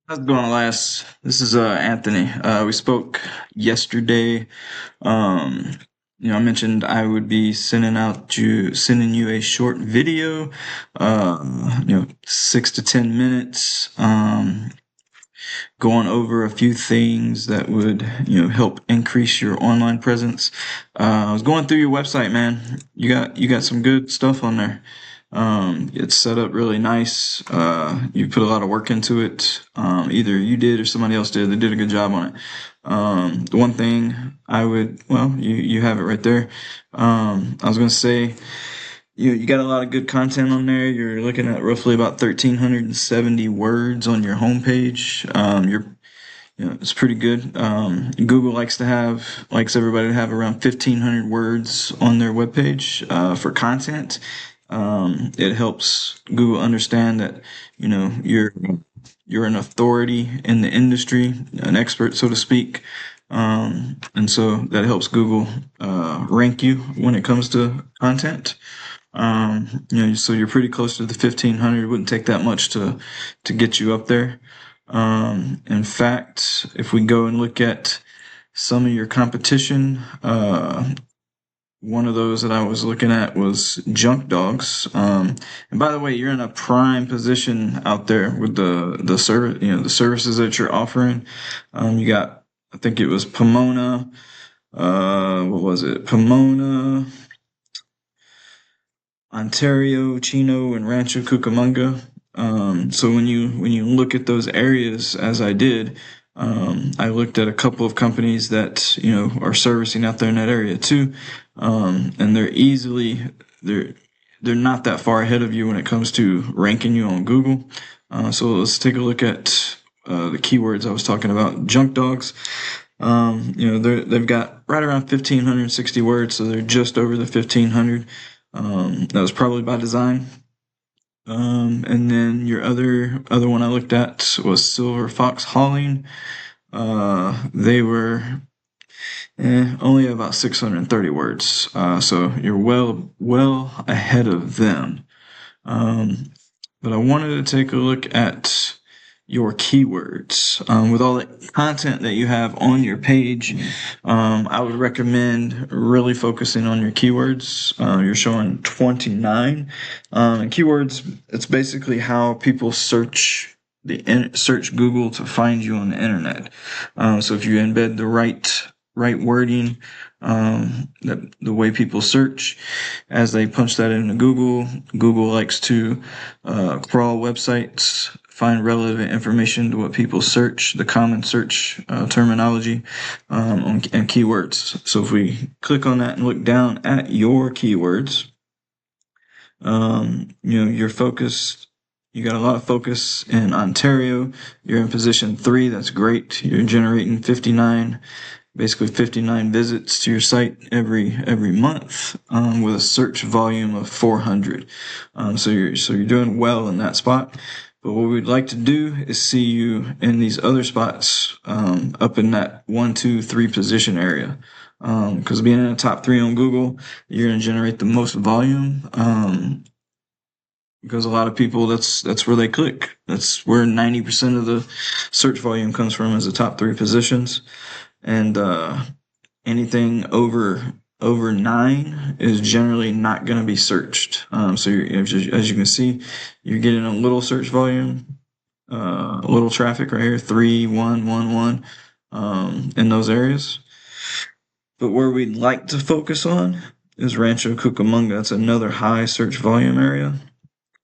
How's it going, Elias? This is Anthony. We spoke yesterday. Um, I mentioned I would be sending you a short video. 6 to 10 minutes. Going over a few things that would help increase your online presence. I was going through your website, man. You got some good stuff on there. It's set up really nice. You put a lot of work into it. Either you did or somebody else did. They did a good job on it. The one thing you have it right there. I was gonna say, you got a lot of good content on there. You're looking at roughly about 1,370 words on your homepage. It's pretty good. Google likes everybody to have around 1,500 words on their webpage for content. It helps Google understand that you're an authority in the industry, an expert, so to speak. And so that helps Google rank you when it comes to content. So you're pretty close to the 1,500. It wouldn't take that much to get you up there. In fact, if we go and look at some of your competition, one of those that I was looking at was Junk Dogs. And by the way, you're in a prime position out there with the service, the services that you're offering. You got, I think it was Pomona. What was it? Pomona, Ontario, Chino, and Rancho Cucamonga. So when you look at those areas, as I did, I looked at a couple of companies that are servicing out there in that area too, and they're not that far ahead of you when it comes to ranking you on Google. So let's take a look at the keywords I was talking about. Junk Dogs. They've got right around 1,560 words, so they're just over the 1,500. That was probably by design. And then your other one I looked at was Silver Fox Hauling. They were only about 630 words. So you're well ahead of them. But I wanted to take a look at your keywords. With all the content that you have on your page, I would recommend really focusing on your keywords. You're showing 29. And keywords, it's basically how people search Google to find you on the internet. So if you embed the right wording, the way people search as they punch that into Google likes to crawl websites, find relevant information to what people search, the common search terminology, and keywords. So if we click on that and look down at your keywords, you're focused. You got a lot of focus in Ontario. You're in position 3. That's great. You're generating 59 visits to your site every month, with a search volume of 400. So you're doing well in that spot. But what we'd like to do is see you in these other spots, up in that 1, 2, 3 position area. Because being in the top 3 on Google, you're going to generate the most volume. Because a lot of people, that's where they click. That's where 90% of the search volume comes from, is the top 3 positions. And anything over 9 is generally not going to be searched. So as you can see, you're getting a little search volume, a little traffic right here, 3, 1, 1, 1, in those areas. But where we'd like to focus on is Rancho Cucamonga. That's another high search volume area.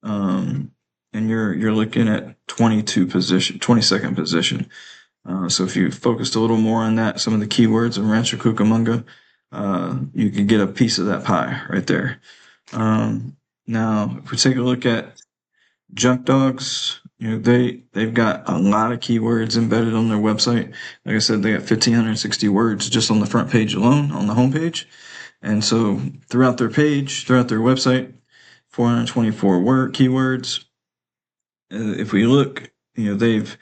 And you're looking at 22nd position. So if you focused a little more on that, some of the keywords in Rancho Cucamonga, you could get a piece of that pie right there. Now, if we take a look at Junk Dogs, they've got a lot of keywords embedded on their website. Like I said, they got 1,560 words just on the front page alone, on the homepage. And so throughout their website, 424 keywords. If we look, they've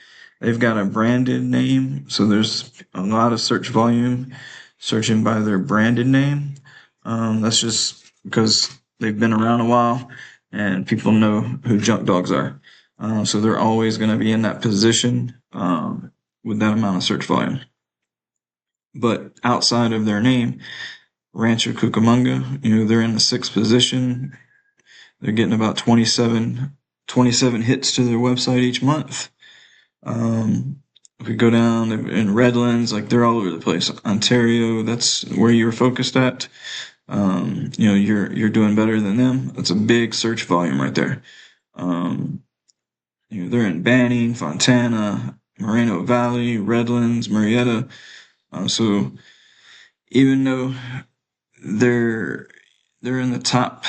got a branded name, so there's a lot of search volume searching by their branded name. That's just because they've been around a while and people know who Junk Dogs are. So they're always going to be in that position with that amount of search volume. But outside of their name, Rancho Cucamonga, they're in the 6th position. They're getting about 27 hits to their website each month. If we go down in Redlands, like they're all over the place. Ontario, that's where you were focused at. You're doing better than them. That's a big search volume right there. They're in Banning, Fontana, Moreno Valley, Redlands, Marietta. So even though they're in the top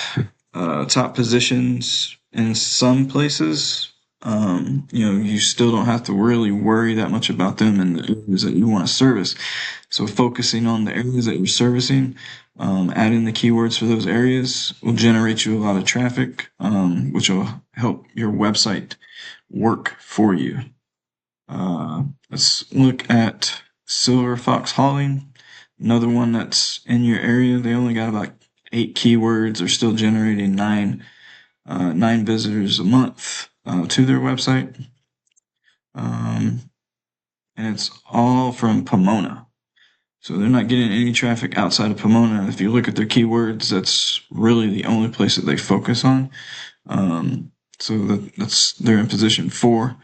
positions in some places, you still don't have to really worry that much about them in the areas that you want to service. So focusing on the areas that you're servicing, adding the keywords for those areas will generate you a lot of traffic, which will help your website work for you. Let's look at Silver Fox Hauling, another one that's in your area. They only got about 8 keywords. They're still generating 9 visitors a month to their website. And it's all from Pomona. So they're not getting any traffic outside of Pomona. If you look at their keywords, that's really the only place that they focus on. So they're in position 4.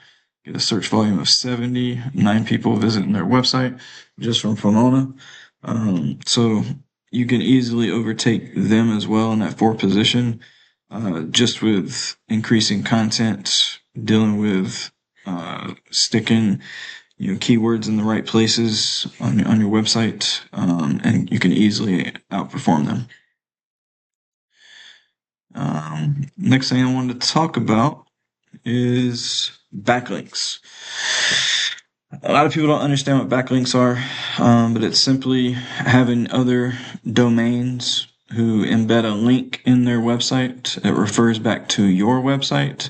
Get a search volume of 70, 9 people visiting their website just from Pomona. So you can easily overtake them as well in that 4th position, just with increasing content, dealing with sticking keywords in the right places on your website, and you can easily outperform them. Next thing I wanted to talk about is backlinks. A lot of people don't understand what backlinks are, but it's simply having other domains who embed a link in their website that refers back to your website,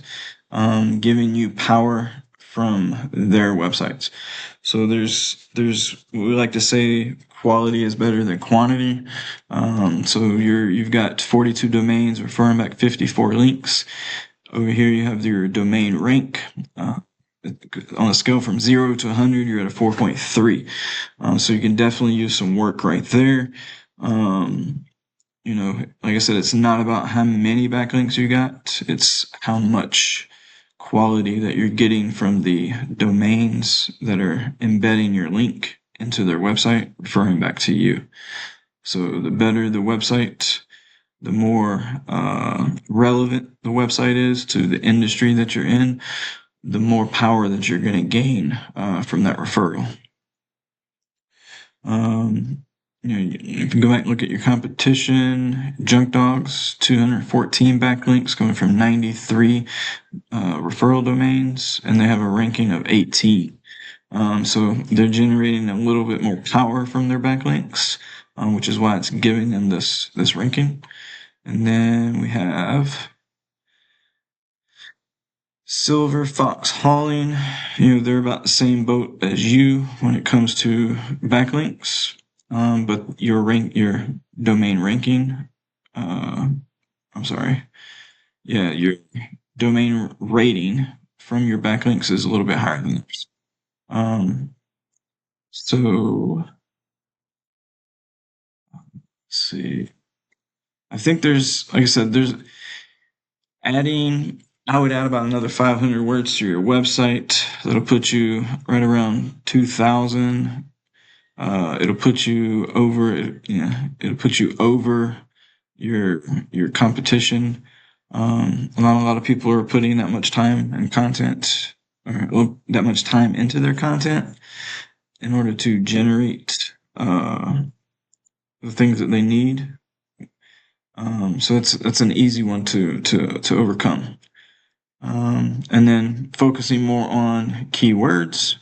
giving you power from their websites. So we like to say quality is better than quantity. So you've got 42 domains referring back 54 links. Over here you have your domain rank. On a scale from 0 to 100, you're at a 4.3. So you can definitely use some work right there. Like I said, it's not about how many backlinks you got. It's how much quality that you're getting from the domains that are embedding your link into their website, referring back to you. So the better the website, the more relevant the website is to the industry that you're in, the more power that you're going to gain from that referral. You can go back and look at your competition. Junk Dogs, 214 backlinks coming from 93 referral domains, and they have a ranking of 18. So they're generating a little bit more power from their backlinks, which is why it's giving them this ranking. And then we have Silver Fox Hauling. They're about the same boat as you when it comes to backlinks, but your domain ranking. Your domain rating from your backlinks is a little bit higher than theirs. So let's see. I think there's I would add about another 500 words to your website. That'll put you right around 2,000. It'll put you over. It'll put you over your competition. Not a lot of people are putting that much time and content, or that much time into their content in order to generate the things that they need. So it's an easy one to overcome. And then focusing more on keywords,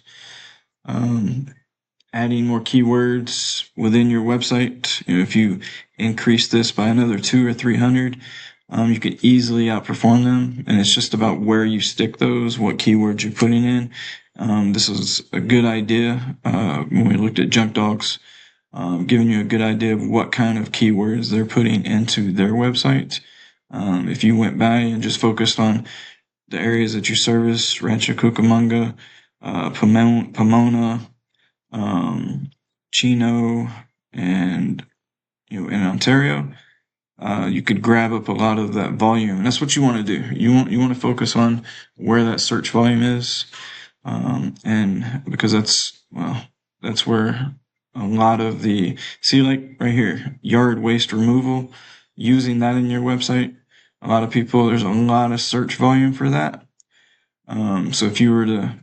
adding more keywords within your website. If you increase this by another 200 or 300, you could easily outperform them. And it's just about where you stick those, what keywords you're putting in. This is a good idea when we looked at Junk Dogs, giving you a good idea of what kind of keywords they're putting into their website. If you went by and just focused on the areas that you service, Rancho Cucamonga, Pomona, Chino, and in Ontario, you could grab up a lot of that volume. And that's what you want to do. You want to focus on where that search volume is, and because that's where a lot of like right here, yard waste removal, using that in your website. A lot of people, there's a lot of search volume for that. So if you were to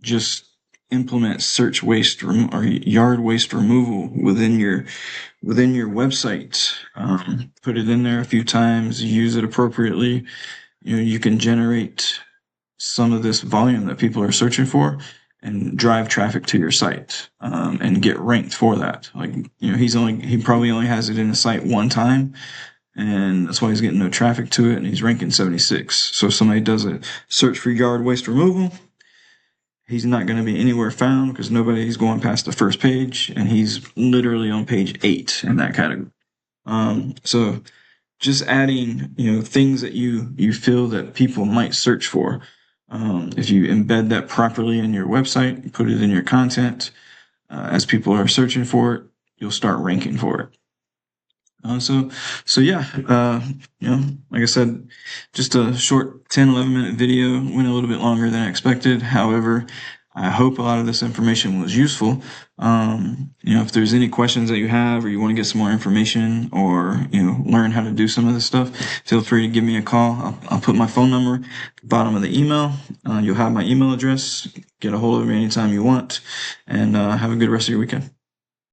just implement search waste or yard waste removal within your website, put it in there a few times, use it appropriately, you can generate some of this volume that people are searching for and drive traffic to your site, and get ranked for that. Like, he probably only has it in the site one time, and that's why he's getting no traffic to it, and he's ranking 76. So if somebody does a search for yard waste removal, he's not going to be anywhere found because nobody's going past the first page, and he's literally on page 8 in that category. So just adding, things that you feel that people might search for. If you embed that properly in your website, put it in your content, as people are searching for it, you'll start ranking for it. So yeah, like I said, just a short 10-11 minute video, went a little bit longer than I expected. However, I hope a lot of this information was useful. If there's any questions that you have, or you want to get some more information, or, learn how to do some of this stuff, feel free to give me a call. I'll put my phone number at the bottom of the email. You'll have my email address. Get a hold of me anytime you want, and have a good rest of your weekend.